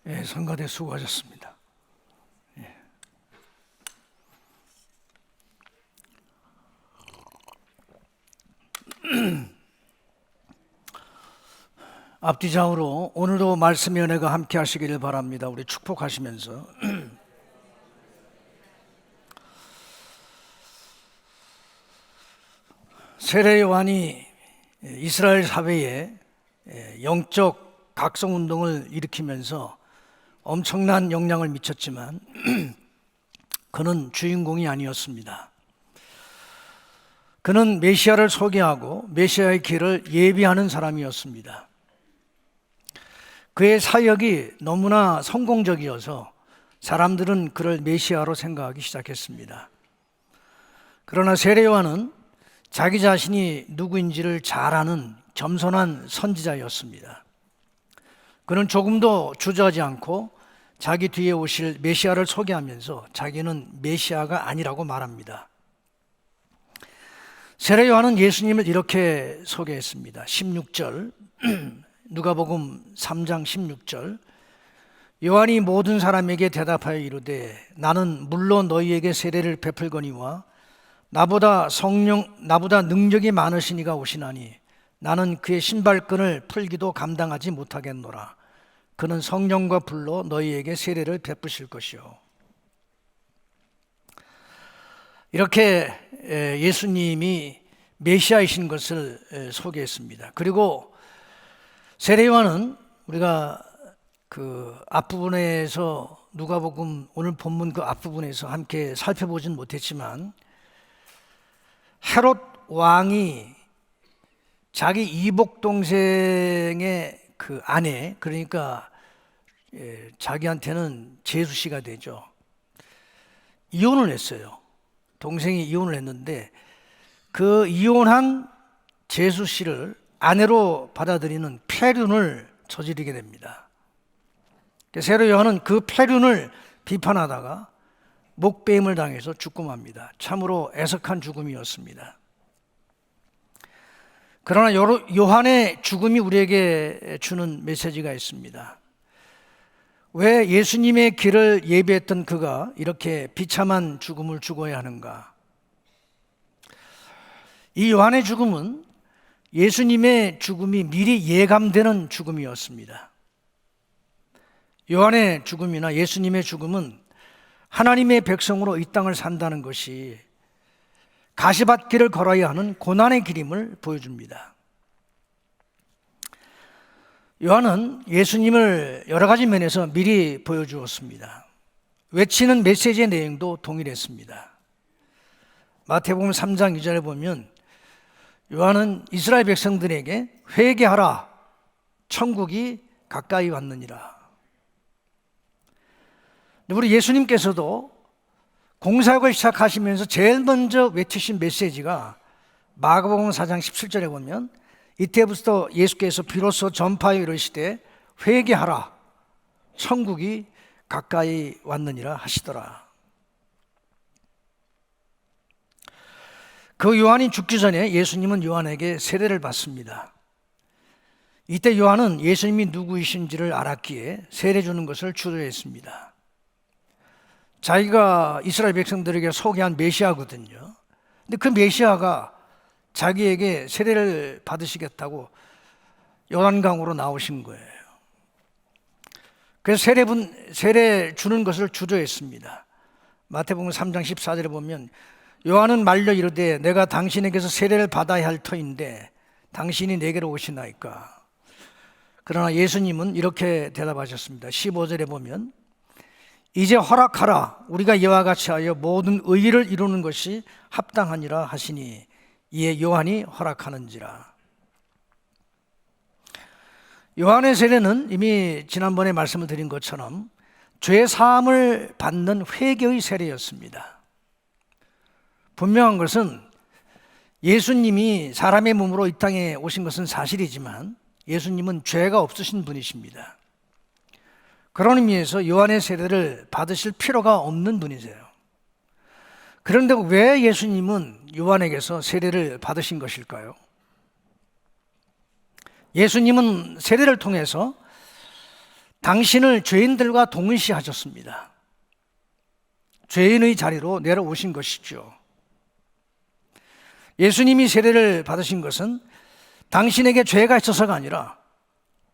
예, 성가대 수고하셨습니다. 예. 앞뒤장으로 오늘도 말씀의 은혜가 함께 하시기를 바랍니다. 우리 축복하시면서 세례 요한이 이스라엘 사회에 영적 각성운동을 일으키면서 엄청난 영향을 미쳤지만 그는 주인공이 아니었습니다. 그는 메시아를 소개하고 메시아의 길을 예비하는 사람이었습니다. 그의 사역이 너무나 성공적이어서 사람들은 그를 메시아로 생각하기 시작했습니다. 그러나 세례 요한은 자기 자신이 누구인지를 잘 아는 겸손한 선지자였습니다. 그는 조금도 주저하지 않고 자기 뒤에 오실 메시아를 소개하면서 자기는 메시아가 아니라고 말합니다. 세례 요한은 예수님을 이렇게 소개했습니다. 16절, 누가복음 3장 16절, 요한이 모든 사람에게 대답하여 이르되 나는 물론 너희에게 세례를 베풀거니와 나보다 능력이 많으신 이가 오시나니 나는 그의 신발끈을 풀기도 감당하지 못하겠노라. 그는 성령과 불로 너희에게 세례를 베푸실 것이요. 이렇게 예수님이 메시아이신 것을 소개했습니다. 그리고 세례 요한은 우리가 그 앞부분에서 누가복음 오늘 본문 그 앞부분에서 함께 살펴보진 못했지만 헤롯 왕이 자기 이복 동생의 그 아내, 그러니까 자기한테는 제수씨가 되죠. 이혼을 했어요. 동생이 이혼을 했는데 그 이혼한 제수씨를 아내로 받아들이는 폐륜을 저지르게 됩니다. 세례 요한은 그 폐륜을 비판하다가 목베임을 당해서 죽고 맙니다. 참으로 애석한 죽음이었습니다. 그러나 요한의 죽음이 우리에게 주는 메시지가 있습니다. 왜 예수님의 길을 예비했던 그가 이렇게 비참한 죽음을 죽어야 하는가? 이 요한의 죽음은 예수님의 죽음이 미리 예감되는 죽음이었습니다. 요한의 죽음이나 예수님의 죽음은 하나님의 백성으로 이 땅을 산다는 것이 가시밭길을 걸어야 하는 고난의 길임을 보여줍니다. 요한은 예수님을 여러 가지 면에서 미리 보여주었습니다. 외치는 메시지의 내용도 동일했습니다. 마태복음 3장 2절에 보면 요한은 이스라엘 백성들에게 회개하라, 천국이 가까이 왔느니라. 우리 예수님께서도 공사역을 시작하시면서 제일 먼저 외치신 메시지가 마가복음 4장 17절에 보면 이때부터 예수께서 비로소 전파하여 이르시되 회개하라, 천국이 가까이 왔느니라 하시더라. 그 요한이 죽기 전에 예수님은 요한에게 세례를 받습니다. 이때 요한은 예수님이 누구이신지를 알았기에 세례 주는 것을 주도했습니다. 자기가 이스라엘 백성들에게 소개한 메시아거든요. 근데 그 메시아가 자기에게 세례를 받으시겠다고 요단강으로 나오신 거예요. 그래서 세례 주는 것을 주도했습니다. 마태복음 3장 14절에 보면 요한은 말려 이르되 내가 당신에게서 세례를 받아야 할 터인데 당신이 내게로 오시나이까. 그러나 예수님은 이렇게 대답하셨습니다. 15절에 보면 이제 허락하라, 우리가 이와 같이 하여 모든 의의를 이루는 것이 합당하니라 하시니 이에 요한이 허락하는지라. 요한의 세례는 이미 지난번에 말씀을 드린 것처럼 죄 사함을 받는 회개의 세례였습니다. 분명한 것은 예수님이 사람의 몸으로 이 땅에 오신 것은 사실이지만 예수님은 죄가 없으신 분이십니다. 그런 의미에서 요한의 세례를 받으실 필요가 없는 분이세요. 그런데 왜 예수님은 요한에게서 세례를 받으신 것일까요? 예수님은 세례를 통해서 당신을 죄인들과 동일시하셨습니다. 죄인의 자리로 내려오신 것이죠. 예수님이 세례를 받으신 것은 당신에게 죄가 있어서가 아니라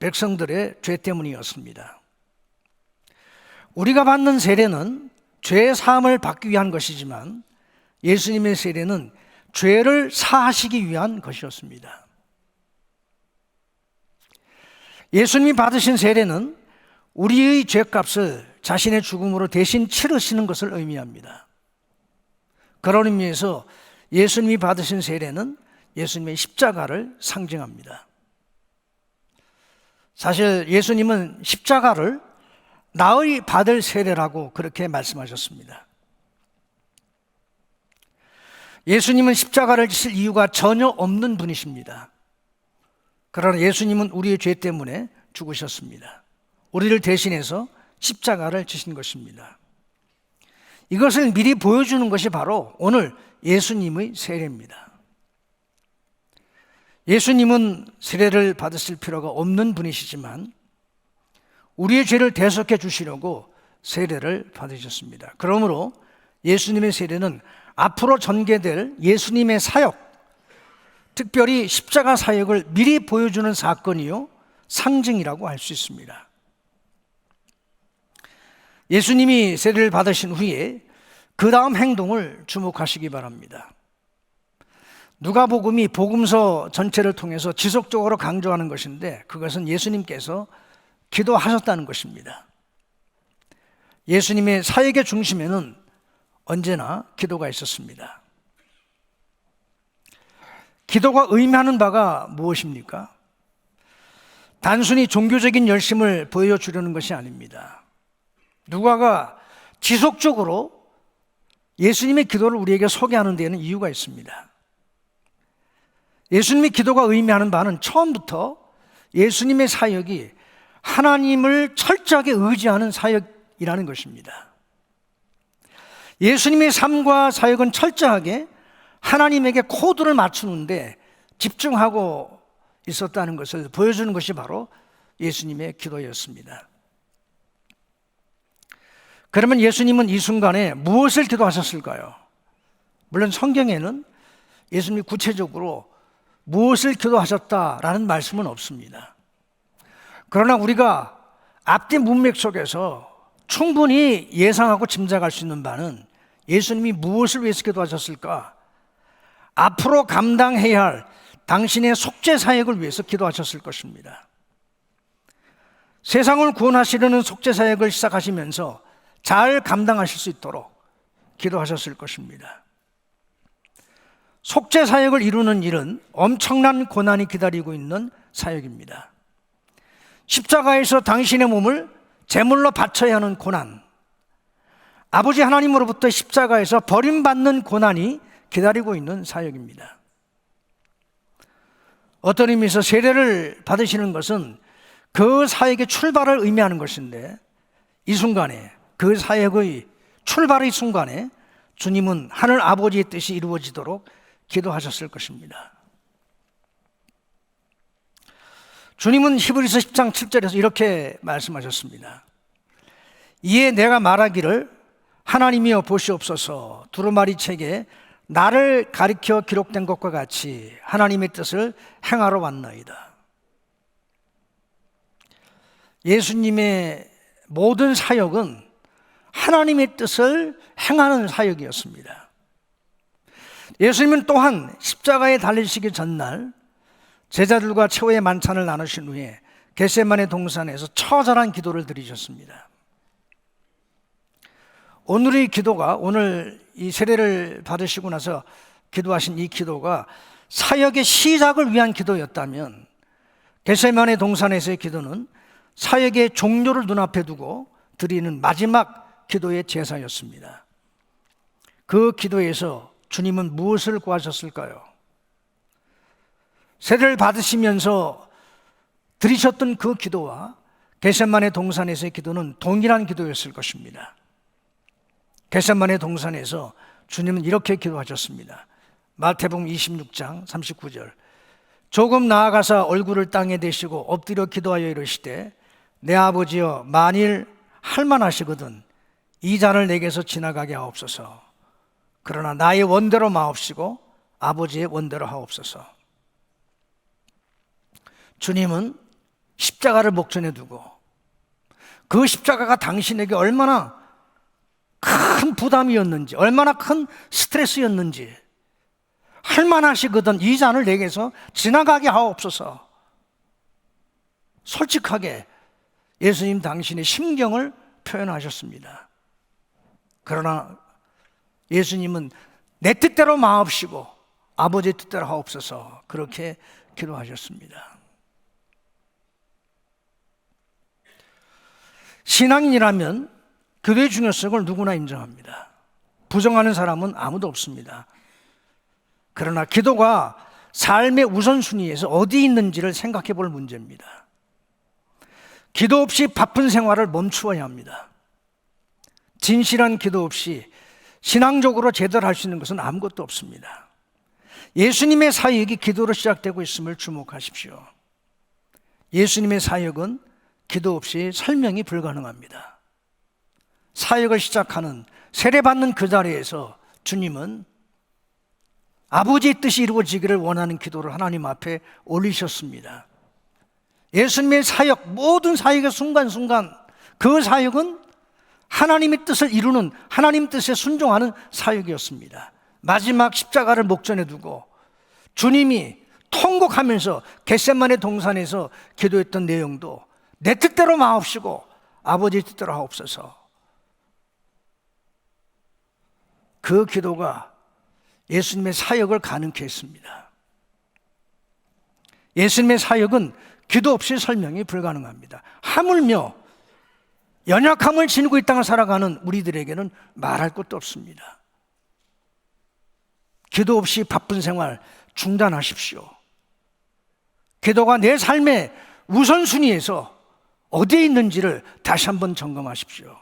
백성들의 죄 때문이었습니다. 우리가 받는 세례는 죄 사함을 받기 위한 것이지만 예수님의 세례는 죄를 사하시기 위한 것이었습니다. 예수님이 받으신 세례는 우리의 죄값을 자신의 죽음으로 대신 치르시는 것을 의미합니다. 그런 의미에서 예수님이 받으신 세례는 예수님의 십자가를 상징합니다. 사실 예수님은 십자가를 나의 받을 세례라고 그렇게 말씀하셨습니다. 예수님은 십자가를 지실 이유가 전혀 없는 분이십니다. 그러나 예수님은 우리의 죄 때문에 죽으셨습니다. 우리를 대신해서 십자가를 지신 것입니다. 이것을 미리 보여주는 것이 바로 오늘 예수님의 세례입니다. 예수님은 세례를 받으실 필요가 없는 분이시지만 우리의 죄를 대속해 주시려고 세례를 받으셨습니다. 그러므로 예수님의 세례는 앞으로 전개될 예수님의 사역, 특별히 십자가 사역을 미리 보여주는 사건이요, 상징이라고 할 수 있습니다. 예수님이 세례를 받으신 후에 그 다음 행동을 주목하시기 바랍니다. 누가복음이 복음서 전체를 통해서 지속적으로 강조하는 것인데 그것은 예수님께서 기도하셨다는 것입니다. 예수님의 사역의 중심에는 언제나 기도가 있었습니다. 기도가 의미하는 바가 무엇입니까? 단순히 종교적인 열심을 보여주려는 것이 아닙니다. 누가가 지속적으로 예수님의 기도를 우리에게 소개하는 데에는 이유가 있습니다. 예수님의 기도가 의미하는 바는 처음부터 예수님의 사역이 하나님을 철저하게 의지하는 사역이라는 것입니다. 예수님의 삶과 사역은 철저하게 하나님에게 코드를 맞추는데 집중하고 있었다는 것을 보여주는 것이 바로 예수님의 기도였습니다. 그러면 예수님은 이 순간에 무엇을 기도하셨을까요? 물론 성경에는 예수님이 구체적으로 무엇을 기도하셨다라는 말씀은 없습니다. 그러나 우리가 앞뒤 문맥 속에서 충분히 예상하고 짐작할 수 있는 바는 예수님이 무엇을 위해서 기도하셨을까? 앞으로 감당해야 할 당신의 속죄 사역을 위해서 기도하셨을 것입니다. 세상을 구원하시려는 속죄 사역을 시작하시면서 잘 감당하실 수 있도록 기도하셨을 것입니다. 속죄 사역을 이루는 일은 엄청난 고난이 기다리고 있는 사역입니다. 십자가에서 당신의 몸을 제물로 바쳐야 하는 고난, 아버지 하나님으로부터 십자가에서 버림받는 고난이 기다리고 있는 사역입니다. 어떤 의미에서 세례를 받으시는 것은 그 사역의 출발을 의미하는 것인데 이 순간에 그 사역의 출발의 순간에 주님은 하늘 아버지의 뜻이 이루어지도록 기도하셨을 것입니다. 주님은 히브리서 10장 7절에서 이렇게 말씀하셨습니다. 이에 내가 말하기를 하나님이여 보시옵소서 두루마리 책에 나를 가리켜 기록된 것과 같이 하나님의 뜻을 행하러 왔나이다. 예수님의 모든 사역은 하나님의 뜻을 행하는 사역이었습니다. 예수님은 또한 십자가에 달리시기 전날 제자들과 최후의 만찬을 나누신 후에 겟세마네 동산에서 처절한 기도를 드리셨습니다. 오늘의 기도가, 오늘 이 세례를 받으시고 나서 기도하신 이 기도가 사역의 시작을 위한 기도였다면 겟세마네 동산에서의 기도는 사역의 종료를 눈앞에 두고 드리는 마지막 기도의 제사였습니다. 그 기도에서 주님은 무엇을 구하셨을까요? 세례를 받으시면서 드리셨던 그 기도와 겟세마네 동산에서의 기도는 동일한 기도였을 것입니다. 겟세마네 동산에서 주님은 이렇게 기도하셨습니다. 마태복음 26장 39절 조금 나아가사 얼굴을 땅에 대시고 엎드려 기도하여 이르시되 내 아버지여, 만일 할만하시거든 이 잔을 내게서 지나가게 하옵소서. 그러나 나의 원대로 마옵시고 아버지의 원대로 하옵소서. 주님은 십자가를 목전에 두고 그 십자가가 당신에게 얼마나 큰 부담이었는지, 얼마나 큰 스트레스였는지, 할만하시거든 이 잔을 내게서 지나가게 하옵소서. 솔직하게 예수님 당신의 심경을 표현하셨습니다. 그러나 예수님은 내 뜻대로 마옵시고 아버지의 뜻대로 하옵소서, 그렇게 기도하셨습니다. 신앙인이라면 기도의 중요성을 누구나 인정합니다. 부정하는 사람은 아무도 없습니다. 그러나 기도가 삶의 우선순위에서 어디 있는지를 생각해 볼 문제입니다. 기도 없이 바쁜 생활을 멈추어야 합니다. 진실한 기도 없이 신앙적으로 제대로 할 수 있는 것은 아무것도 없습니다. 예수님의 사역이 기도로 시작되고 있음을 주목하십시오. 예수님의 사역은 기도 없이 설명이 불가능합니다. 사역을 시작하는, 세례받는 그 자리에서 주님은 아버지의 뜻이 이루어지기를 원하는 기도를 하나님 앞에 올리셨습니다. 예수님의 사역, 모든 사역의 순간순간 그 사역은 하나님의 뜻을 이루는, 하나님 뜻에 순종하는 사역이었습니다. 마지막 십자가를 목전에 두고 주님이 통곡하면서 겟세마네 동산에서 기도했던 내용도 내 뜻대로 마옵시고 아버지의 뜻대로 하옵소서. 그 기도가 예수님의 사역을 가능케 했습니다. 예수님의 사역은 기도 없이 설명이 불가능합니다. 하물며 연약함을 지니고 이 땅을 살아가는 우리들에게는 말할 것도 없습니다. 기도 없이 바쁜 생활 중단하십시오. 기도가 내 삶의 우선순위에서 어디에 있는지를 다시 한번 점검하십시오.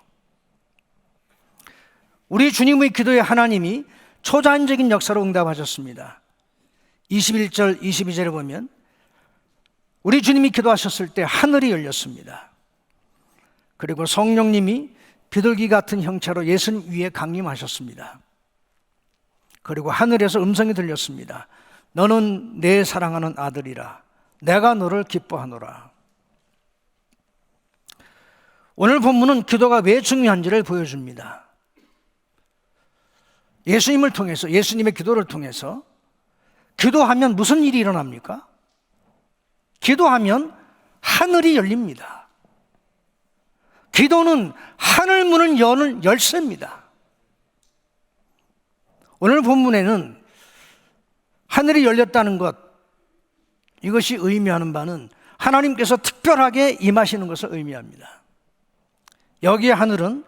우리 주님의 기도에 하나님이 초자연적인 역사로 응답하셨습니다. 21절, 22절에 보면 우리 주님이 기도하셨을 때 하늘이 열렸습니다. 그리고 성령님이 비둘기 같은 형체로 예수님 위에 강림하셨습니다. 그리고 하늘에서 음성이 들렸습니다. 너는 내 사랑하는 아들이라, 내가 너를 기뻐하노라. 오늘 본문은 기도가 왜 중요한지를 보여줍니다. 예수님을 통해서, 예수님의 기도를 통해서 기도하면 무슨 일이 일어납니까? 기도하면 하늘이 열립니다. 기도는 하늘 문을 여는 열쇠입니다. 오늘 본문에는 하늘이 열렸다는 것, 이것이 의미하는 바는 하나님께서 특별하게 임하시는 것을 의미합니다. 여기에 하늘은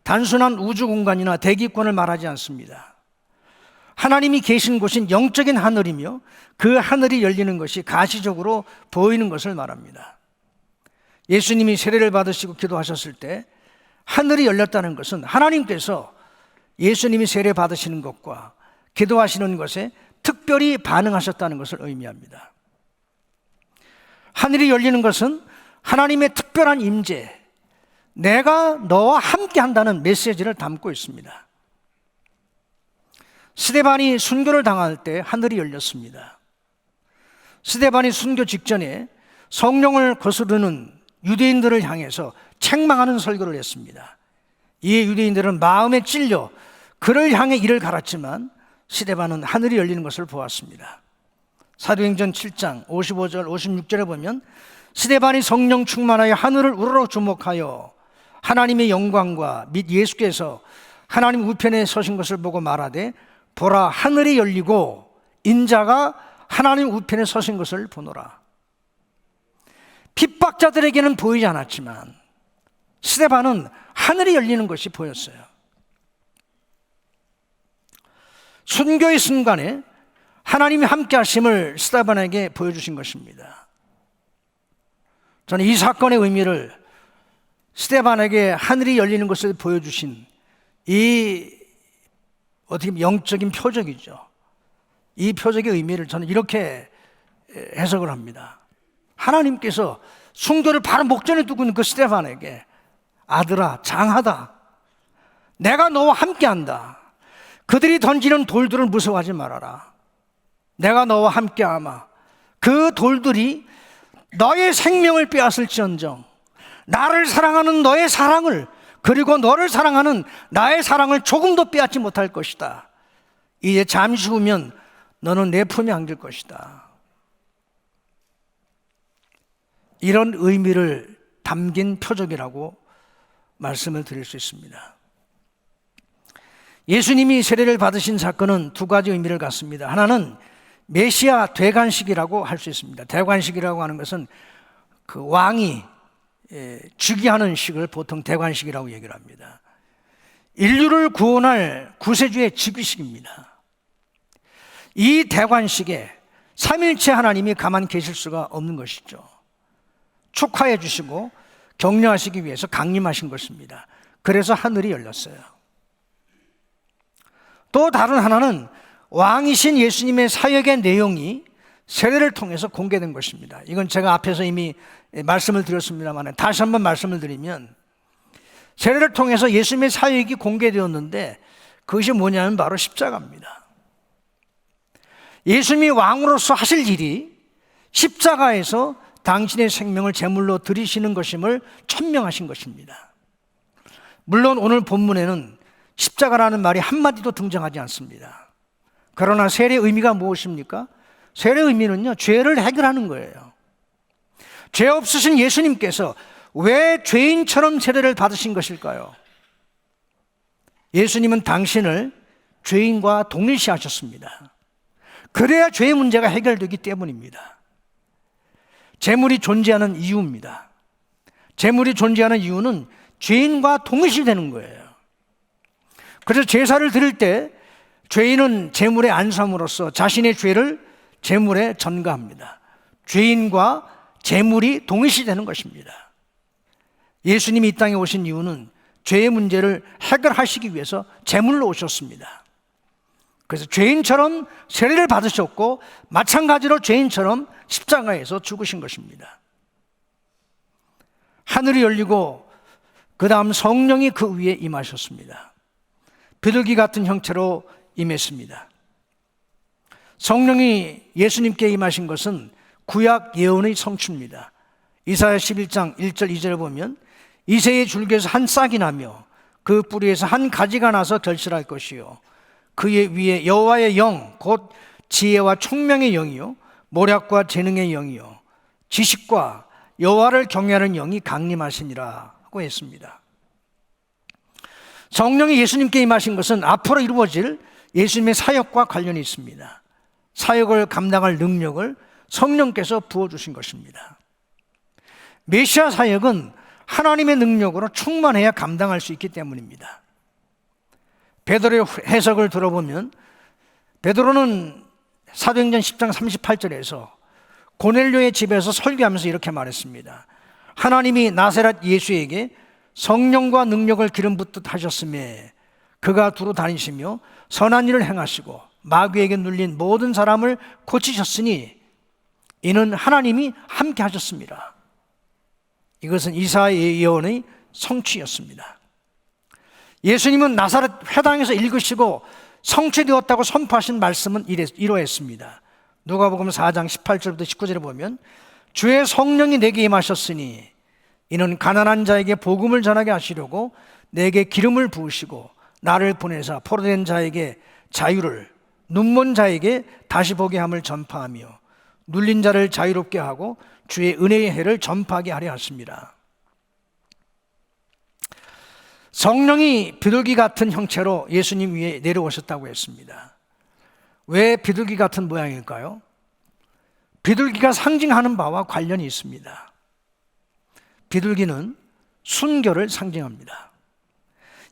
단순한 우주 공간이나 대기권을 말하지 않습니다. 하나님이 계신 곳인 영적인 하늘이며 그 하늘이 열리는 것이 가시적으로 보이는 것을 말합니다. 예수님이 세례를 받으시고 기도하셨을 때 하늘이 열렸다는 것은 하나님께서 예수님이 세례 받으시는 것과 기도하시는 것에 특별히 반응하셨다는 것을 의미합니다. 하늘이 열리는 것은 하나님의 특별한 임재, 내가 너와 함께 한다는 메시지를 담고 있습니다. 스데반이 순교를 당할 때 하늘이 열렸습니다. 스데반이 순교 직전에 성령을 거스르는 유대인들을 향해서 책망하는 설교를 했습니다. 이에 유대인들은 마음에 찔려 그를 향해 이를 갈았지만 스데반은 하늘이 열리는 것을 보았습니다. 사도행전 7장 55절 56절에 보면 스데반이 성령 충만하여 하늘을 우러러 주목하여 하나님의 영광과 및 예수께서 하나님 우편에 서신 것을 보고 말하되 보라, 하늘이 열리고 인자가 하나님 우편에 서신 것을 보노라. 핍박자들에게는 보이지 않았지만 스데반은 하늘이 열리는 것이 보였어요. 순교의 순간에 하나님이 함께 하심을 스데반에게 보여주신 것입니다. 저는 이 사건의 의미를 스데반에게 하늘이 열리는 것을 보여주신 이 어떻게 보면 영적인 표적이죠. 이 표적의 의미를 저는 이렇게 해석을 합니다. 하나님께서 순교를 바로 목전에 두고 있는 그 스데반에게 아들아, 장하다. 내가 너와 함께한다. 그들이 던지는 돌들을 무서워하지 말아라. 내가 너와 함께하마. 그 돌들이 너의 생명을 빼앗을지언정 나를 사랑하는 너의 사랑을, 그리고 너를 사랑하는 나의 사랑을 조금도 빼앗지 못할 것이다. 이제 잠시 후면 너는 내 품에 안길 것이다. 이런 의미를 담긴 표적이라고 말씀을 드릴 수 있습니다. 예수님이 세례를 받으신 사건은 두 가지 의미를 갖습니다. 하나는 메시아 대관식이라고 할 수 있습니다. 대관식이라고 하는 것은 그 왕이 즉위하는 식을 보통 대관식이라고 얘기를 합니다. 인류를 구원할 구세주의 즉위식입니다. 이 대관식에 삼일체 하나님이 가만 계실 수가 없는 것이죠. 축하해 주시고 격려하시기 위해서 강림하신 것입니다. 그래서 하늘이 열렸어요. 또 다른 하나는 왕이신 예수님의 사역의 내용이 세례를 통해서 공개된 것입니다. 이건 제가 앞에서 이미 말씀을 드렸습니다만 다시 한번 말씀을 드리면, 세례를 통해서 예수님의 사역이 공개되었는데 그것이 뭐냐면 바로 십자가입니다. 예수님이 왕으로서 하실 일이 십자가에서 당신의 생명을 제물로 드리시는 것임을 천명하신 것입니다. 물론 오늘 본문에는 십자가라는 말이 한마디도 등장하지 않습니다. 그러나 세례의 의미가 무엇입니까? 세례의 의미는요, 죄를 해결하는 거예요. 죄 없으신 예수님께서 왜 죄인처럼 세례를 받으신 것일까요? 예수님은 당신을 죄인과 동일시하셨습니다. 그래야 죄의 문제가 해결되기 때문입니다. 재물이 존재하는 이유입니다. 재물이 존재하는 이유는 죄인과 동일시되는 거예요. 그래서 제사를 드릴 때 죄인은 재물의 안수함으로써 자신의 죄를 재물에 전가합니다. 죄인과 재물이 동일시되는 것입니다. 예수님이 이 땅에 오신 이유는 죄의 문제를 해결하시기 위해서 재물로 오셨습니다. 그래서 죄인처럼 세례를 받으셨고 마찬가지로 죄인처럼 십자가에서 죽으신 것입니다. 하늘이 열리고 그 다음 성령이 그 위에 임하셨습니다. 비둘기 같은 형체로 임했습니다. 성령이 예수님께 임하신 것은 구약 예언의 성취입니다. 이사야 11장 1절 2절에 보면 이새의 줄기에서 한 싹이 나며 그 뿌리에서 한 가지가 나서 결실할 것이요 그의 위에 여호와의 영 곧 지혜와 총명의 영이요 모략과 재능의 영이요 지식과 여호와를 경외하는 영이 강림하시니라 하고 했습니다. 성령이 예수님께 임하신 것은 앞으로 이루어질 예수님의 사역과 관련이 있습니다. 사역을 감당할 능력을 성령께서 부어주신 것입니다. 메시아 사역은 하나님의 능력으로 충만해야 감당할 수 있기 때문입니다. 베드로의 해석을 들어보면 베드로는 사도행전 10장 38절에서 고넬료의 집에서 설교하면서 이렇게 말했습니다. 하나님이 나사렛 예수에게 성령과 능력을 기름 붓듯 하셨음에 그가 두루 다니시며 선한 일을 행하시고 마귀에게 눌린 모든 사람을 고치셨으니 이는 하나님이 함께 하셨습니다. 이것은 이사야의 예언의 성취였습니다. 예수님은 나사렛 회당에서 읽으시고 성취되었다고 선포하신 말씀은 이러했습니다. 누가복음 4장 18절부터 19절에 보면 주의 성령이 내게 임하셨으니 이는 가난한 자에게 복음을 전하게 하시려고 내게 기름을 부으시고 나를 보내사 포로된 자에게 자유를, 눈먼 자에게 다시 보게 함을 전파하며 눌린 자를 자유롭게 하고 주의 은혜의 해를 전파하게 하려 하십니다. 성령이 비둘기 같은 형체로 예수님 위에 내려오셨다고 했습니다. 왜 비둘기 같은 모양일까요? 비둘기가 상징하는 바와 관련이 있습니다. 비둘기는 순교를 상징합니다.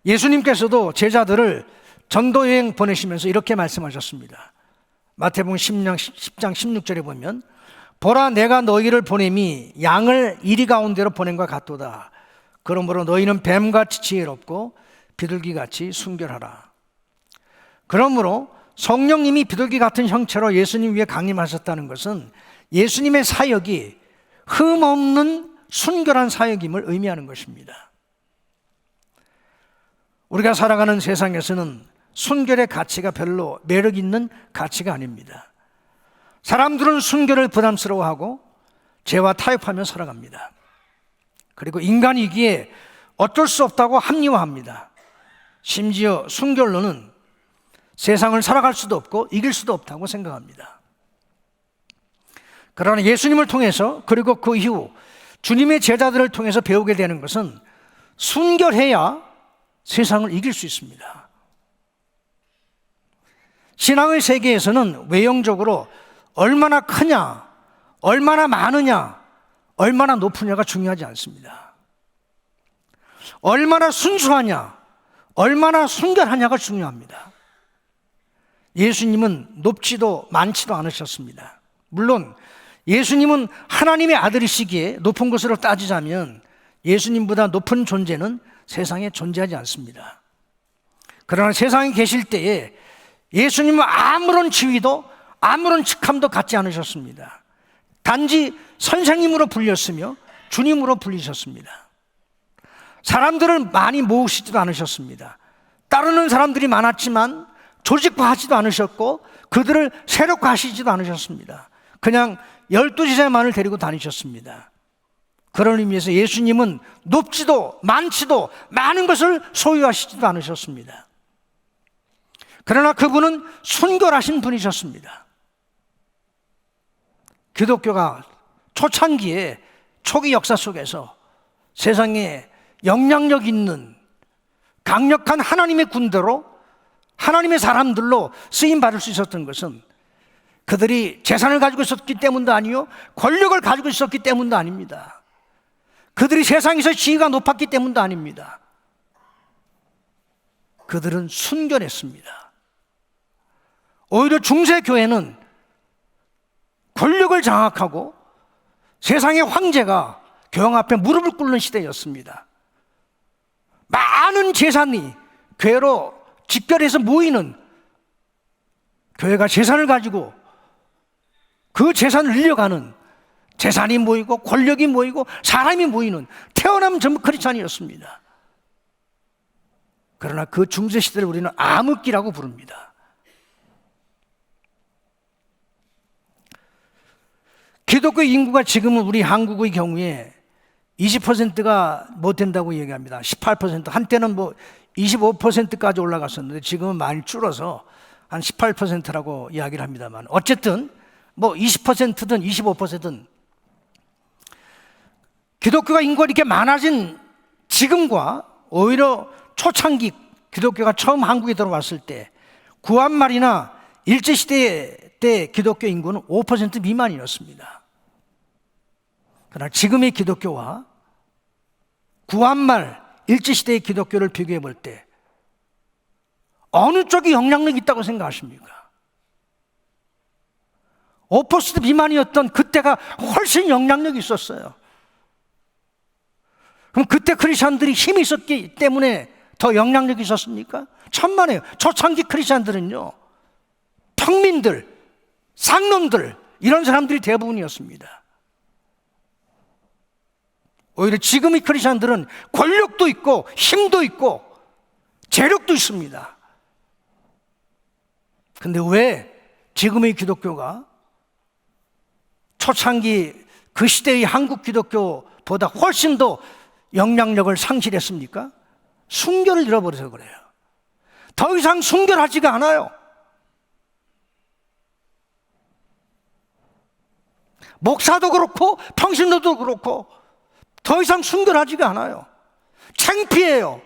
예수님께서도 제자들을 전도여행 보내시면서 이렇게 말씀하셨습니다. 마태복음 10장 16절에 보면 보라 내가 너희를 보냄이 양을 이리 가운데로 보낸 것 같도다. 그러므로 너희는 뱀같이 지혜롭고 비둘기같이 순결하라. 그러므로 성령님이 비둘기 같은 형체로 예수님 위에 강림하셨다는 것은 예수님의 사역이 흠없는 순결한 사역임을 의미하는 것입니다. 우리가 살아가는 세상에서는 순결의 가치가 별로 매력 있는 가치가 아닙니다. 사람들은 순결을 부담스러워하고 죄와 타협하며 살아갑니다. 그리고 인간이기에 어쩔 수 없다고 합리화합니다. 심지어 순결로는 세상을 살아갈 수도 없고 이길 수도 없다고 생각합니다. 그러나 예수님을 통해서 그리고 그 이후 주님의 제자들을 통해서 배우게 되는 것은 순결해야 세상을 이길 수 있습니다. 신앙의 세계에서는 외형적으로 얼마나 크냐, 얼마나 많으냐, 얼마나 높으냐가 중요하지 않습니다. 얼마나 순수하냐, 얼마나 순결하냐가 중요합니다. 예수님은 높지도 많지도 않으셨습니다. 물론 예수님은 하나님의 아들이시기에 높은 것으로 따지자면 예수님보다 높은 존재는 세상에 존재하지 않습니다. 그러나 세상에 계실 때에 예수님은 아무런 지위도 아무런 직함도 갖지 않으셨습니다. 단지 선생님으로 불렸으며 주님으로 불리셨습니다. 사람들을 많이 모으시지도 않으셨습니다. 따르는 사람들이 많았지만 조직화하지도 않으셨고 그들을 세력화하시지도 않으셨습니다. 그냥 12제자만을 데리고 다니셨습니다. 그런 의미에서 예수님은 높지도 많지도 많은 것을 소유하시지도 않으셨습니다. 그러나 그분은 순결하신 분이셨습니다. 기독교가 초창기에 초기 역사 속에서 세상에 영향력 있는 강력한 하나님의 군대로 하나님의 사람들로 쓰임받을 수 있었던 것은 그들이 재산을 가지고 있었기 때문도 아니요 권력을 가지고 있었기 때문도 아닙니다. 그들이 세상에서 지위가 높았기 때문도 아닙니다. 그들은 순결했습니다. 오히려 중세교회는 권력을 장악하고 세상의 황제가 교황 앞에 무릎을 꿇는 시대였습니다. 많은 재산이 교회로 집결해서 모이는, 교회가 재산을 가지고 그 재산을 늘려가는, 재산이 모이고 권력이 모이고 사람이 모이는 태어나면 전부 크리스찬이었습니다. 그러나 그 중세시대를 우리는 암흑기라고 부릅니다. 기독교 인구가 지금은 우리 한국의 경우에 20%가 못 된다고 얘기합니다. 18%, 한때는 25%까지 올라갔었는데 지금은 많이 줄어서 한 18%라고 이야기를 합니다만, 어쨌든 20%든 25%든 기독교가 인구가 이렇게 많아진 지금과 오히려 초창기 기독교가 처음 한국에 들어왔을 때 구한말이나 일제시대 때 기독교 인구는 5% 미만이었습니다. 그러나 지금의 기독교와 구한말 일제시대의 기독교를 비교해 볼 때 어느 쪽이 영향력이 있다고 생각하십니까? 5% 미만이었던 그때가 훨씬 영향력이 있었어요. 그럼 그때 크리스찬들이 힘이 있었기 때문에 더 영향력이 있었습니까? 천만에요. 초창기 크리스찬들은요, 평민들, 상놈들, 이런 사람들이 대부분이었습니다. 오히려 지금의 크리스찬들은 권력도 있고 힘도 있고 재력도 있습니다. 근데 왜 지금의 기독교가 초창기 그 시대의 한국 기독교보다 훨씬 더 영향력을 상실했습니까? 순결을 잃어버려서 그래요. 더 이상 순결하지가 않아요. 목사도 그렇고 평신도도 그렇고 더 이상 순결하지가 않아요. 창피해요.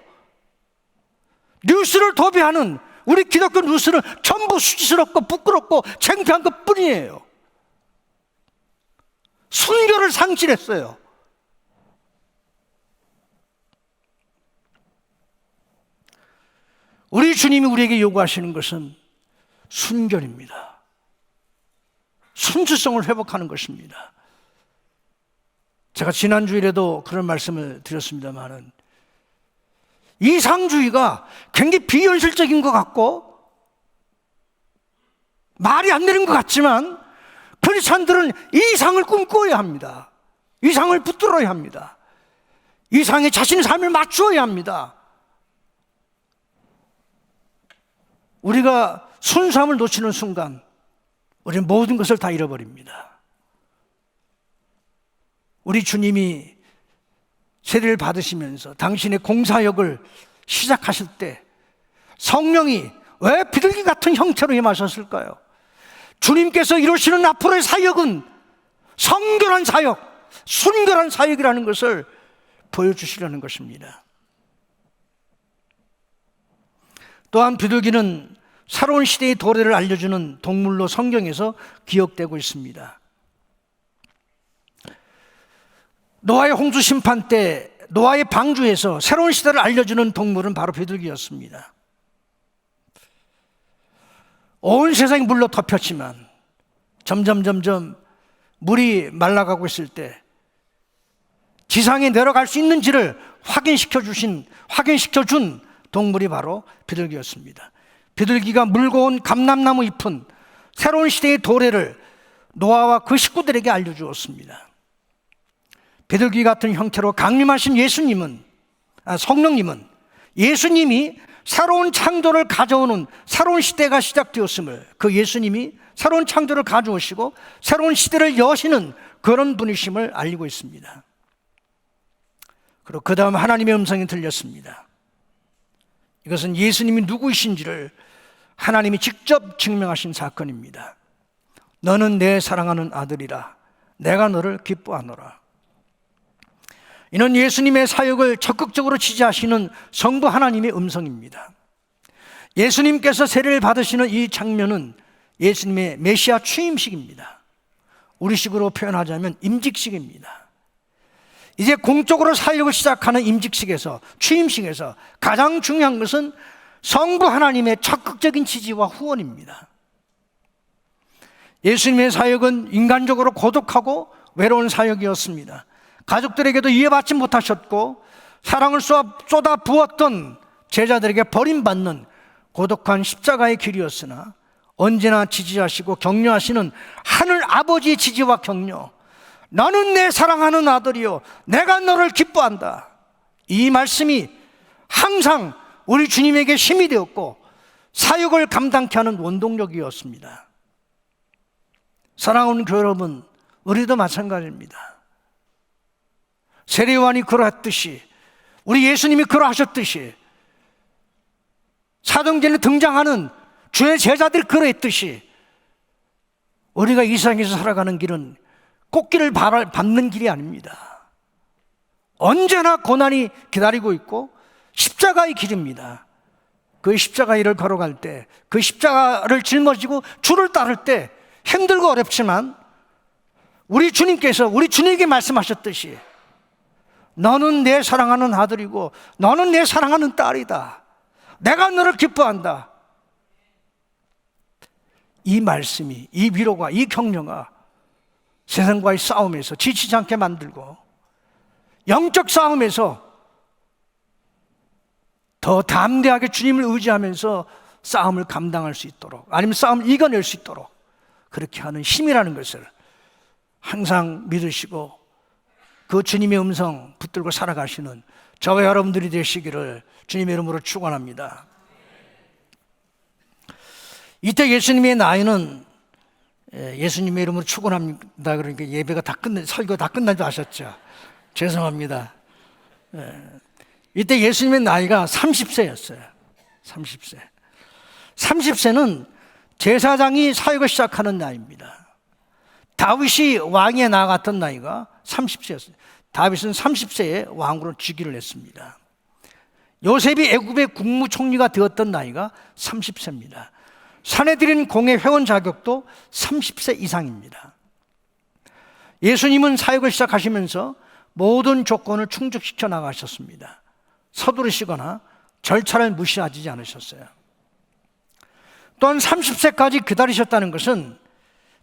뉴스를 도배하는 우리 기독교 뉴스는 전부 수치스럽고 부끄럽고 창피한 것 뿐이에요. 순결을 상실했어요. 우리 주님이 우리에게 요구하시는 것은 순결입니다. 순수성을 회복하는 것입니다. 제가 지난주일에도 그런 말씀을 드렸습니다마는 이상주의가 굉장히 비현실적인 것 같고 말이 안 되는 것 같지만 크리스찬들은 이상을 꿈꿔야 합니다. 이 상을 붙들어야 합니다. 이 상에 자신의 삶을 맞추어야 합니다. 우리가 순수함을 놓치는 순간 우리는 모든 것을 다 잃어버립니다. 우리 주님이 세례를 받으시면서 당신의 공사역을 시작하실 때 성령이 왜 비둘기 같은 형태로 임하셨을까요? 주님께서 이루시는 앞으로의 사역은 성결한 사역, 순결한 사역이라는 것을 보여주시려는 것입니다. 또한 비둘기는 새로운 시대의 도래를 알려주는 동물로 성경에서 기억되고 있습니다. 노아의 홍수 심판 때 노아의 방주에서 새로운 시대를 알려주는 동물은 바로 비둘기였습니다. 온 세상이 물로 덮였지만 점점 물이 말라가고 있을 때 지상에 내려갈 수 있는지를 확인시켜준 동물이 바로 비둘기였습니다. 비둘기가 물고 온 감람나무 잎은 새로운 시대의 도래를 노아와 그 식구들에게 알려주었습니다. 비둘기 같은 형태로 강림하신 성령님은 예수님이 새로운 창조를 가져오는 새로운 시대가 시작되었음을, 그 예수님이 새로운 창조를 가져오시고 새로운 시대를 여시는 그런 분이심을 알리고 있습니다. 그리고 그 다음 하나님의 음성이 들렸습니다. 이것은 예수님이 누구이신지를 하나님이 직접 증명하신 사건입니다. 너는 내 사랑하는 아들이라, 내가 너를 기뻐하노라. 이는 예수님의 사역을 적극적으로 지지하시는 성부 하나님의 음성입니다. 예수님께서 세례를 받으시는 이 장면은 예수님의 메시아 취임식입니다. 우리식으로 표현하자면 임직식입니다. 이제 공적으로 사역을 시작하는 임직식에서, 취임식에서 가장 중요한 것은 성부 하나님의 적극적인 지지와 후원입니다. 예수님의 사역은 인간적으로 고독하고 외로운 사역이었습니다. 가족들에게도 이해받지 못하셨고 사랑을 쏟아 부었던 제자들에게 버림받는 고독한 십자가의 길이었으나 언제나 지지하시고 격려하시는 하늘 아버지의 지지와 격려, 너는 내 사랑하는 아들이요 내가 너를 기뻐한다, 이 말씀이 항상 우리 주님에게 힘이 되었고 사역을 감당케 하는 원동력이었습니다. 사랑하는 교회 여러분, 우리도 마찬가지입니다. 세례요한이 그러했듯이, 우리 예수님이 그러하셨듯이, 사도행전에 등장하는 주의 제자들이 그러했듯이 우리가 이 세상에서 살아가는 길은 꽃길을 밟는 길이 아닙니다. 언제나 고난이 기다리고 있고 십자가의 길입니다. 그 십자가의 길을 걸어갈 때, 그 십자가를 짊어지고 주를 따를 때 힘들고 어렵지만 우리 주님께서 우리 주님에게 말씀하셨듯이 너는 내 사랑하는 아들이고 너는 내 사랑하는 딸이다, 내가 너를 기뻐한다, 이 말씀이, 이 위로가, 이 격려가 세상과의 싸움에서 지치지 않게 만들고 영적 싸움에서 더 담대하게 주님을 의지하면서 싸움을 감당할 수 있도록, 아니면 싸움을 이겨낼 수 있도록 그렇게 하는 힘이라는 것을 항상 믿으시고 그 주님의 음성 붙들고 살아가시는 저와 여러분들이 되시기를 주님의 이름으로 축원합니다. 이때 예수님의 나이는, 예수님의 이름으로 축원합니다 그러니까 예배가 다 설교가 다 끝난 줄 아셨죠? 죄송합니다. 이때 예수님의 나이가 30세였어요. 30세. 30세는 제사장이 사역을 시작하는 나이입니다. 다윗이 왕에 나아갔던 나이가 30세였어요. 다윗은 30세에 왕으로 즉위를 했습니다. 요셉이 애굽의 국무총리가 되었던 나이가 30세입니다. 사내들인 공회 회원 자격도 30세 이상입니다. 예수님은 사역을 시작하시면서 모든 조건을 충족시켜 나가셨습니다. 서두르시거나 절차를 무시하지 않으셨어요. 또한 30세까지 기다리셨다는 것은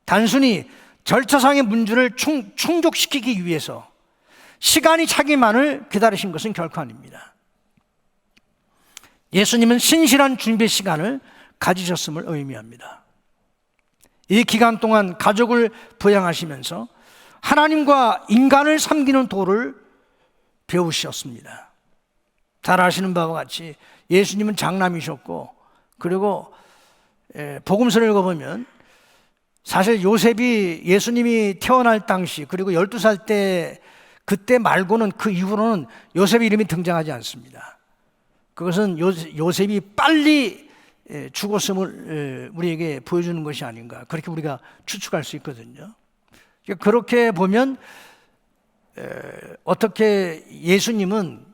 단순히 절차상의 문제를 충족시키기 위해서 시간이 차기만을 기다리신 것은 결코 아닙니다. 예수님은 신실한 준비 시간을 가지셨음을 의미합니다. 이 기간 동안 가족을 부양하시면서 하나님과 인간을 섬기는 도를 배우셨습니다. 잘 아시는 바와 같이 예수님은 장남이셨고, 그리고 복음서를 읽어보면 사실 요셉이 예수님이 태어날 당시, 그리고 12살 때 그때 말고는 그 이후로는 요셉의 이름이 등장하지 않습니다. 그것은 요셉이 빨리 죽었음을 우리에게 보여주는 것이 아닌가, 그렇게 우리가 추측할 수 있거든요. 그렇게 보면 어떻게 예수님은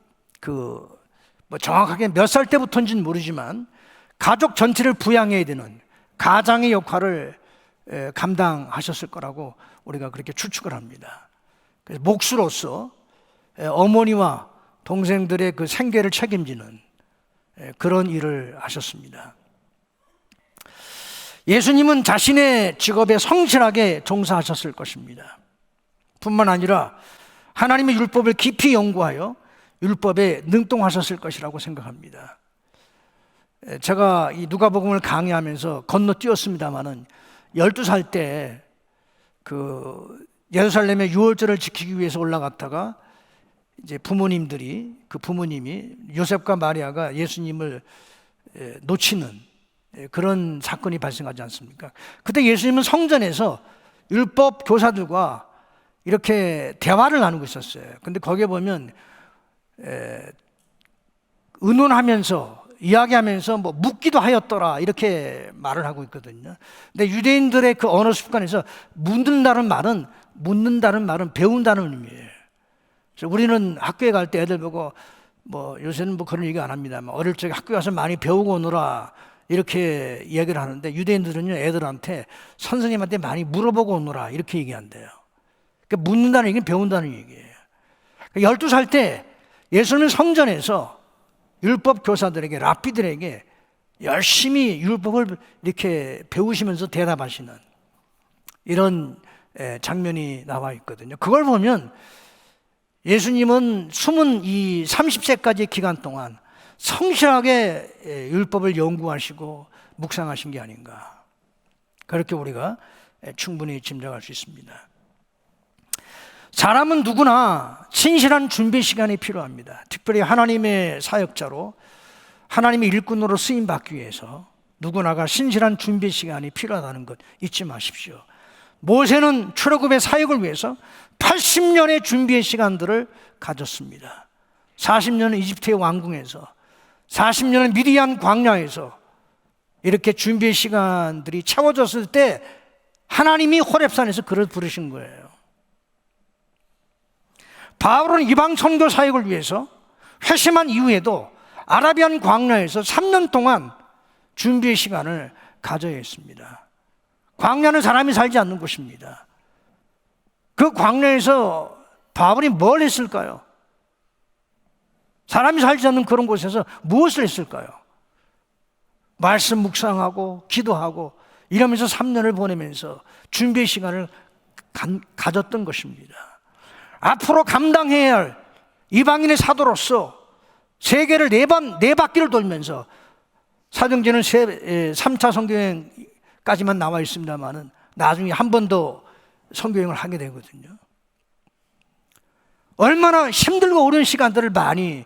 뭐 정확하게 몇 살 때부터인지는 모르지만 가족 전체를 부양해야 되는 가장의 역할을 감당하셨을 거라고 우리가 그렇게 추측을 합니다. 그래서 목수로서 어머니와 동생들의 그 생계를 책임지는 그런 일을 하셨습니다. 예수님은 자신의 직업에 성실하게 종사하셨을 것입니다. 뿐만 아니라 하나님의 율법을 깊이 연구하여 율법에 능통하셨을 것이라고 생각합니다. 제가 이 누가복음을 강의하면서 건너뛰었습니다마는 12살 때 예루살렘의 유월절을 지키기 위해서 올라갔다가 이제 부모님이 요셉과 마리아가 예수님을 놓치는 그런 사건이 발생하지 않습니까? 그때 예수님은 성전에서 율법 교사들과 이렇게 대화를 나누고 있었어요. 근데 거기에 보면 의논하면서 이야기하면서 뭐 묻기도 하였더라 이렇게 말을 하고 있거든요. 근데 유대인들의 그 언어 습관에서 묻는다는 말은 배운다는 의미예요. 그래서 우리는 학교에 갈 때 애들 보고 뭐 요새는 뭐 그런 얘기 안 합니다만 어릴 적에 학교 가서 많이 배우고 오너라 이렇게 이야기를 하는데, 유대인들은요 애들한테 선생님한테 많이 물어보고 오너라 이렇게 얘기한대요. 그러니까 묻는다는 얘기는 배운다는 얘기예요. 12살 때 예수님은 성전에서 율법 교사들에게, 랍비들에게 열심히 율법을 이렇게 배우시면서 대답하시는 이런 장면이 나와 있거든요. 그걸 보면 예수님은 숨은 이 30세까지의 기간 동안 성실하게 율법을 연구하시고 묵상하신 게 아닌가, 그렇게 우리가 충분히 짐작할 수 있습니다. 사람은 누구나 진실한 준비 시간이 필요합니다. 특별히 하나님의 사역자로, 하나님의 일꾼으로 쓰임받기 위해서 누구나가 신실한 준비 시간이 필요하다는 것 잊지 마십시오. 모세는 출애굽의 사역을 위해서 80년의 준비의 시간들을 가졌습니다. 40년은 이집트의 왕궁에서, 40년은 미디안 광야에서 이렇게 준비의 시간들이 채워졌을 때 하나님이 호렙산에서 그를 부르신 거예요. 바울은 이방 선교 사역을 위해서 회심한 이후에도 아라비안 광야에서 3년 동안 준비의 시간을 가져야 했습니다. 광야는 사람이 살지 않는 곳입니다. 그 광야에서 바울이 뭘 했을까요? 사람이 살지 않는 그런 곳에서 무엇을 했을까요? 말씀 묵상하고 기도하고 이러면서 3년을 보내면서 준비의 시간을 가졌던 것입니다. 앞으로 감당해야 할 이방인의 사도로서 세계를 네 바퀴를 돌면서, 사도행전은 3차 선교행까지만 나와 있습니다만은 나중에 한 번 더 선교행을 하게 되거든요. 얼마나 힘들고 어려운 시간들을 많이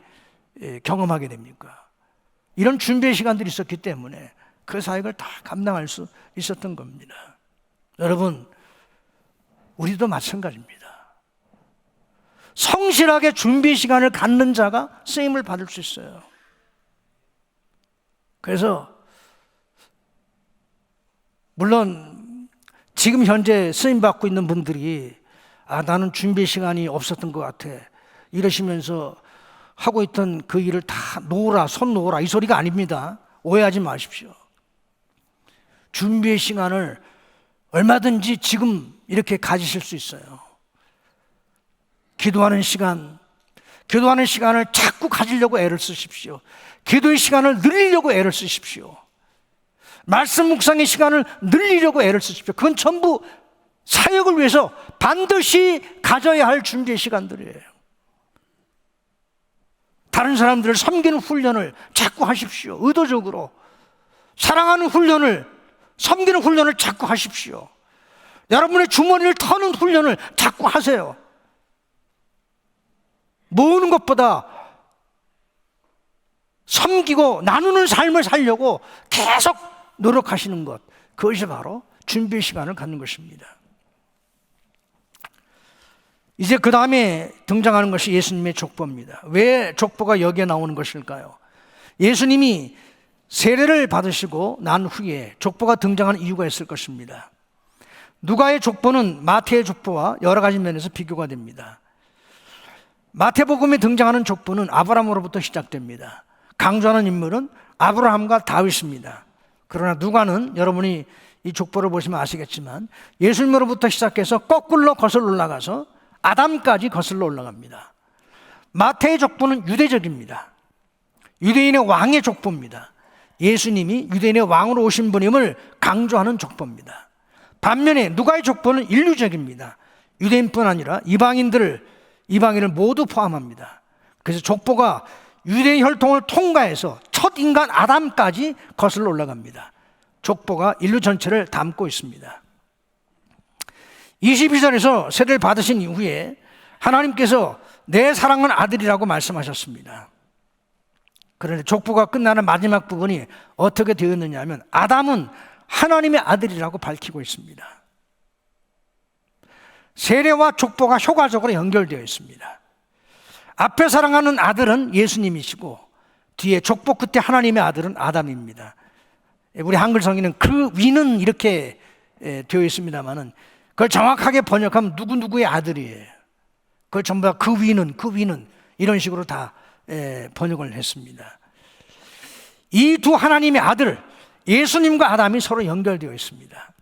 경험하게 됩니까? 이런 준비의 시간들이 있었기 때문에 그 사역을 다 감당할 수 있었던 겁니다. 여러분, 우리도 마찬가지입니다. 성실하게 준비 시간을 갖는 자가 쓰임을 받을 수 있어요. 그래서 물론 지금 현재 쓰임 받고 있는 분들이 나는 준비 시간이 없었던 것 같아 이러시면서 하고 있던 그 일을 다 놓으라, 손 놓으라 이 소리가 아닙니다. 오해하지 마십시오. 준비의 시간을 얼마든지 지금 이렇게 가지실 수 있어요. 기도하는 시간을 자꾸 가지려고 애를 쓰십시오. 기도의 시간을 늘리려고 애를 쓰십시오. 말씀 묵상의 시간을 늘리려고 애를 쓰십시오. 그건 전부 사역을 위해서 반드시 가져야 할 준비의 시간들이에요. 다른 사람들을 섬기는 훈련을 자꾸 하십시오. 의도적으로 사랑하는 훈련을, 섬기는 훈련을 자꾸 하십시오. 여러분의 주머니를 터는 훈련을 자꾸 하세요. 모으는 것보다 섬기고 나누는 삶을 살려고 계속 노력하시는 것, 그것이 바로 준비 시간을 갖는 것입니다. 이제 그 다음에 등장하는 것이 예수님의 족보입니다. 왜 족보가 여기에 나오는 것일까요? 예수님이 세례를 받으시고 난 후에 족보가 등장하는 이유가 있을 것입니다. 누가의 족보는 마태의 족보와 여러 가지 면에서 비교가 됩니다. 마태복음에 등장하는 족보는 아브라함으로부터 시작됩니다. 강조하는 인물은 아브라함과 다윗입니다. 그러나 누가는 여러분이 이 족보를 보시면 아시겠지만 예수님으로부터 시작해서 거꾸로 거슬러 올라가서 아담까지 거슬러 올라갑니다. 마태의 족보는 유대적입니다. 유대인의 왕의 족보입니다. 예수님이 유대인의 왕으로 오신 분임을 강조하는 족보입니다. 반면에 누가의 족보는 인류적입니다. 유대인뿐 아니라 이방인을 모두 포함합니다. 그래서 족보가 유대인 혈통을 통과해서 첫 인간 아담까지 거슬러 올라갑니다. 족보가 인류 전체를 담고 있습니다. 22절에서 세례를 받으신 이후에 하나님께서 내 사랑하는 아들이라고 말씀하셨습니다. 그런데 족보가 끝나는 마지막 부분이 어떻게 되었느냐 하면 아담은 하나님의 아들이라고 밝히고 있습니다. 세례와 족보가 효과적으로 연결되어 있습니다. 앞에 사랑하는 아들은 예수님이시고 뒤에 족보 끝에 하나님의 아들은 아담입니다. 우리 한글 성경은 그 위는 이렇게 되어 있습니다만은 그걸 정확하게 번역하면 누구누구의 아들이에요. 그걸 전부 다 그 위는 이런 식으로 다 번역을 했습니다. 이 두 하나님의 아들 예수님과 아담이 서로 연결되어 있습니다.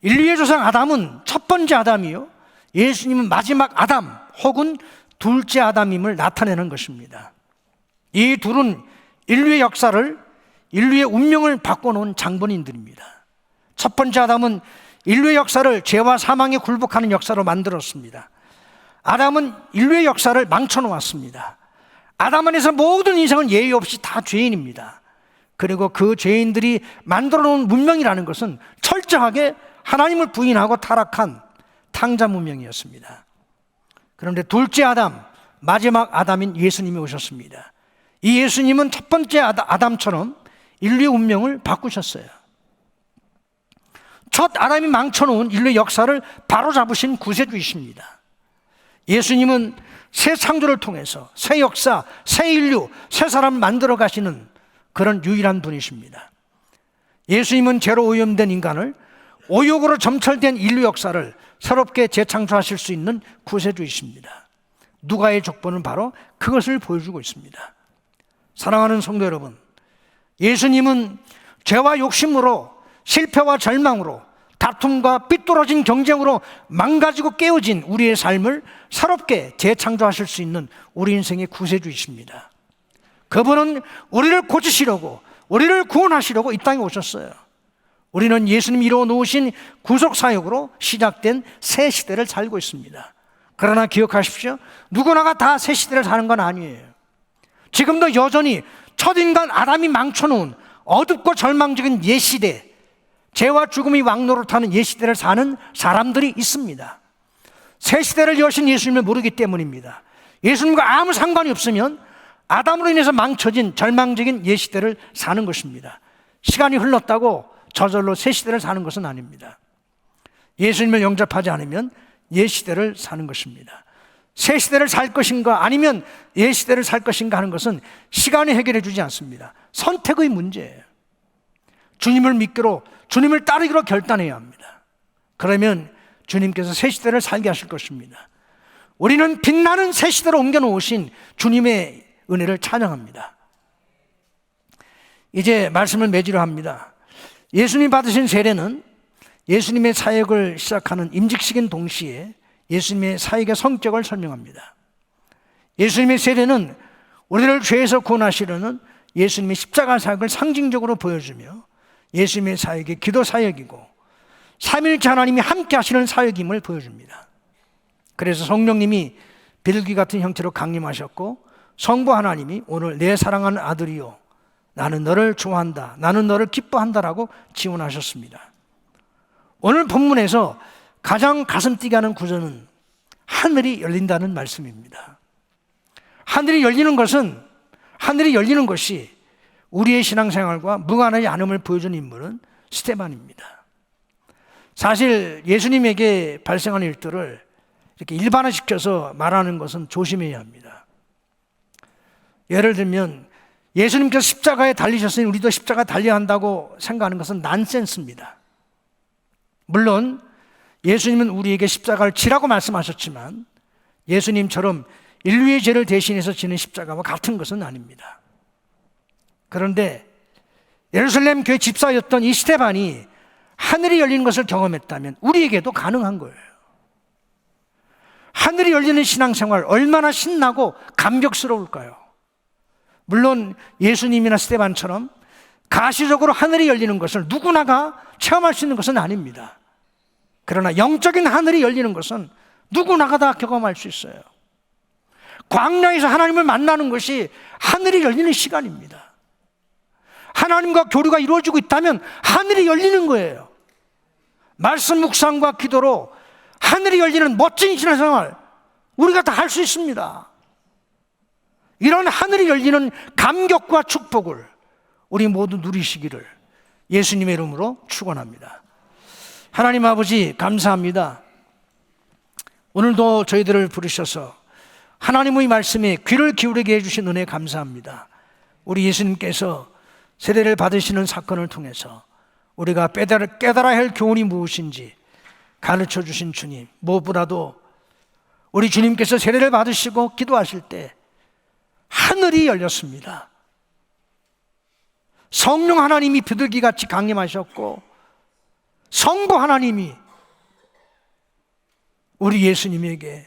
인류의 조상 아담은 첫 번째 아담이요, 예수님은 마지막 아담 혹은 둘째 아담임을 나타내는 것입니다. 이 둘은 인류의 역사를, 인류의 운명을 바꿔놓은 장본인들입니다. 첫 번째 아담은 인류의 역사를 죄와 사망에 굴복하는 역사로 만들었습니다. 아담은 인류의 역사를 망쳐놓았습니다. 아담 안에서 모든 인생은 예의 없이 다 죄인입니다. 그리고 그 죄인들이 만들어놓은 문명이라는 것은 철저하게 하나님을 부인하고 타락한 탕자 문명이었습니다. 그런데 둘째 아담, 마지막 아담인 예수님이 오셨습니다. 이 예수님은 첫 번째 아담처럼 인류의 운명을 바꾸셨어요. 첫 아담이 망쳐놓은 인류의 역사를 바로잡으신 구세주이십니다. 예수님은 새 창조를 통해서 새 역사, 새 인류, 새 사람을 만들어 가시는 그런 유일한 분이십니다. 예수님은 죄로 오염된 인간을, 오욕으로 점철된 인류 역사를 새롭게 재창조하실 수 있는 구세주이십니다. 누가의 족보는 바로 그것을 보여주고 있습니다. 사랑하는 성도 여러분, 예수님은 죄와 욕심으로, 실패와 절망으로, 다툼과 삐뚤어진 경쟁으로 망가지고 깨어진 우리의 삶을 새롭게 재창조하실 수 있는 우리 인생의 구세주이십니다. 그분은 우리를 고치시려고, 우리를 구원하시려고 이 땅에 오셨어요. 우리는 예수님이 이루어 놓으신 구속사역으로 시작된 새 시대를 살고 있습니다. 그러나 기억하십시오, 누구나가 다 새 시대를 사는 건 아니에요. 지금도 여전히 첫인간 아담이 망쳐놓은 어둡고 절망적인 옛시대, 죄와 죽음이 왕노릇하는 옛시대를 사는 사람들이 있습니다. 새 시대를 여신 예수님을 모르기 때문입니다. 예수님과 아무 상관이 없으면 아담으로 인해서 망쳐진 절망적인 옛시대를 사는 것입니다. 시간이 흘렀다고 저절로 새 시대를 사는 것은 아닙니다. 예수님을 영접하지 않으면 옛시대를 사는 것입니다. 새 시대를 살 것인가 아니면 옛시대를 살 것인가 하는 것은 시간이 해결해 주지 않습니다. 선택의 문제예요. 주님을 믿기로, 주님을 따르기로 결단해야 합니다. 그러면 주님께서 새 시대를 살게 하실 것입니다. 우리는 빛나는 새 시대로 옮겨놓으신 주님의 은혜를 찬양합니다. 이제 말씀을 맺으려 합니다. 예수님 받으신 세례는 예수님의 사역을 시작하는 임직식인 동시에 예수님의 사역의 성격을 설명합니다. 예수님의 세례는 우리를 죄에서 구원하시려는 예수님의 십자가 사역을 상징적으로 보여주며 예수님의 사역이 기도 사역이고 삼위일체 하나님이 함께 하시는 사역임을 보여줍니다. 그래서 성령님이 비둘기 같은 형태로 강림하셨고 성부 하나님이 오늘 내 사랑하는 아들이요 나는 너를 좋아한다, 나는 너를 기뻐한다라고 지원하셨습니다. 오늘 본문에서 가장 가슴 뛰게 하는 구절은 하늘이 열린다는 말씀입니다. 하늘이 열리는 것이 우리의 신앙생활과 무관하지 않음을 보여준 인물은 스데반입니다. 사실 예수님에게 발생한 일들을 이렇게 일반화시켜서 말하는 것은 조심해야 합니다. 예를 들면 예수님께서 십자가에 달리셨으니 우리도 십자가에 달려야 한다고 생각하는 것은 난센스입니다. 물론 예수님은 우리에게 십자가를 지라고 말씀하셨지만 예수님처럼 인류의 죄를 대신해서 지는 십자가와 같은 것은 아닙니다. 그런데 예루살렘 교회 집사였던 이 스데반이 하늘이 열리는 것을 경험했다면 우리에게도 가능한 거예요. 하늘이 열리는 신앙생활 얼마나 신나고 감격스러울까요? 물론 예수님이나 스데반처럼 가시적으로 하늘이 열리는 것을 누구나가 체험할 수 있는 것은 아닙니다. 그러나 영적인 하늘이 열리는 것은 누구나가 다 경험할 수 있어요. 광야에서 하나님을 만나는 것이 하늘이 열리는 시간입니다. 하나님과 교류가 이루어지고 있다면 하늘이 열리는 거예요. 말씀 묵상과 기도로 하늘이 열리는 멋진 신앙생활 우리가 다 할 수 있습니다. 이런 하늘이 열리는 감격과 축복을 우리 모두 누리시기를 예수님의 이름으로 축원합니다. 하나님 아버지 감사합니다. 오늘도 저희들을 부르셔서 하나님의 말씀에 귀를 기울이게 해주신 은혜 감사합니다. 우리 예수님께서 세례를 받으시는 사건을 통해서 우리가 깨달아야 할 교훈이 무엇인지 가르쳐 주신 주님, 무엇보다도 우리 주님께서 세례를 받으시고 기도하실 때 하늘이 열렸습니다. 성령 하나님이 비둘기같이 강림하셨고 성부 하나님이 우리 예수님에게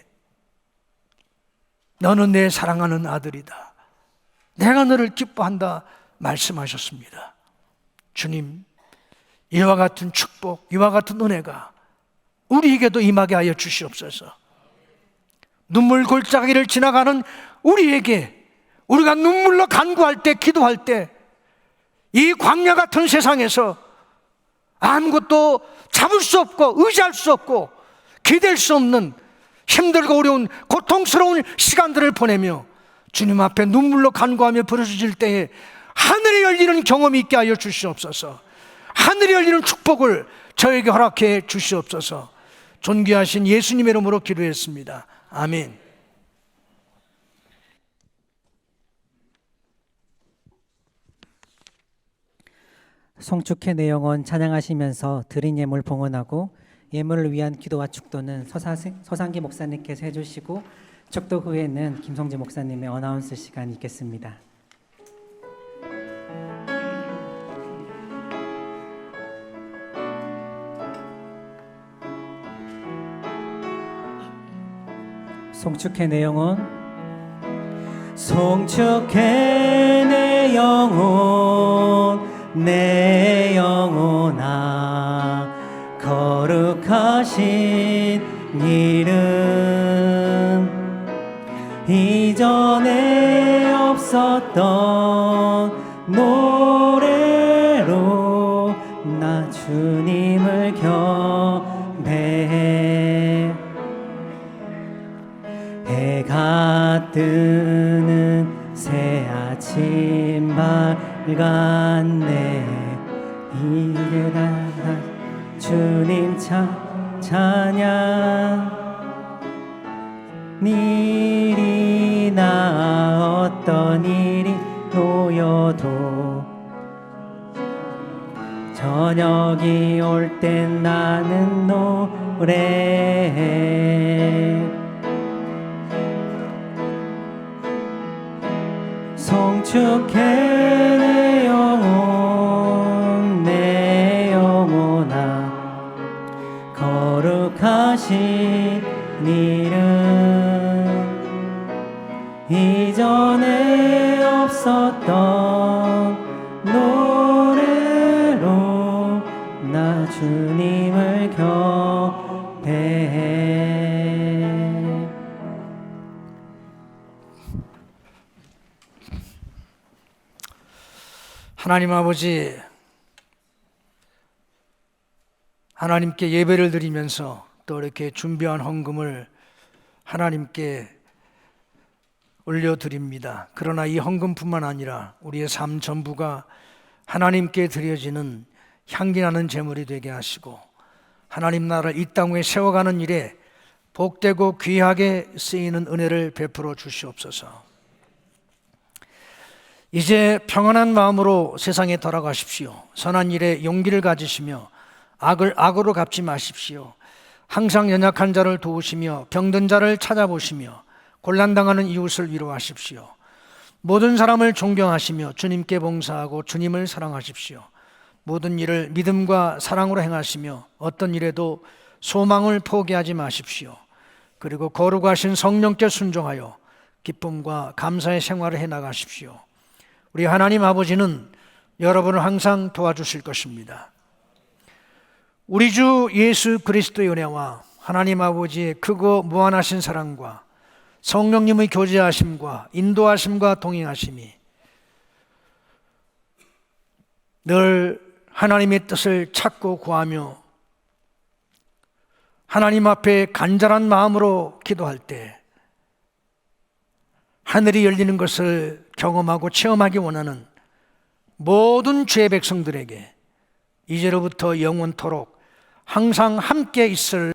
너는 내 사랑하는 아들이다, 내가 너를 기뻐한다 말씀하셨습니다. 주님, 이와 같은 축복, 이와 같은 은혜가 우리에게도 임하게 하여 주시옵소서. 눈물 골짜기를 지나가는 우리에게, 우리가 눈물로 간구할 때, 기도할 때, 이 광야 같은 세상에서 아무것도 잡을 수 없고 의지할 수 없고 기댈 수 없는 힘들고 어려운 고통스러운 시간들을 보내며 주님 앞에 눈물로 간구하며 부르짖을 때에 하늘이 열리는 경험이 있게 하여 주시옵소서. 하늘이 열리는 축복을 저에게 허락해 주시옵소서. 존귀하신 예수님의 이름으로 기도했습니다. 아멘. 송축해 내 영혼 찬양하시면서 드린 예물 봉헌하고 예물을 위한 기도와 축도는 서상기 목사님께서 해주시고 축도 후에는 김성재 목사님의 어나운스 시간이 있겠습니다. 송축해 내 영혼, 송축해 내 영혼, 내 영혼아 거룩하신 이름, 이전에 없었던 노래로 나 주님을 경배해. 해가 뜨는 새 아침 밝았네. 이르다 주님 찬양. 일이나 어떤 일이 놓여도 저녁이 올 땐 나는 노래해. 송축해 내 영혼, 내 영혼아 거룩하신 이름, 이전에 없었던 노래로 나 주님을 경배해. 하나님 아버지, 하나님께 예배를 드리면서 또 이렇게 준비한 헌금을 하나님께 올려드립니다. 그러나 이 헌금뿐만 아니라 우리의 삶 전부가 하나님께 드려지는 향기나는 제물이 되게 하시고 하나님 나라를 이 땅에 세워가는 일에 복되고 귀하게 쓰이는 은혜를 베풀어 주시옵소서. 이제 평안한 마음으로 세상에 돌아가십시오. 선한 일에 용기를 가지시며 악을 악으로 갚지 마십시오. 항상 연약한 자를 도우시며 병든 자를 찾아보시며 곤란당하는 이웃을 위로하십시오. 모든 사람을 존경하시며 주님께 봉사하고 주님을 사랑하십시오. 모든 일을 믿음과 사랑으로 행하시며 어떤 일에도 소망을 포기하지 마십시오. 그리고 거룩하신 성령께 순종하여 기쁨과 감사의 생활을 해나가십시오. 우리 하나님 아버지는 여러분을 항상 도와주실 것입니다. 우리 주 예수 그리스도의 은혜와 하나님 아버지의 크고 무한하신 사랑과 성령님의 교제하심과 인도하심과 동행하심이 늘 하나님의 뜻을 찾고 구하며 하나님 앞에 간절한 마음으로 기도할 때 하늘이 열리는 것을 경험하고 체험하기 원하는 모든 주의 백성들에게 이제로부터 영원토록 항상 함께 있을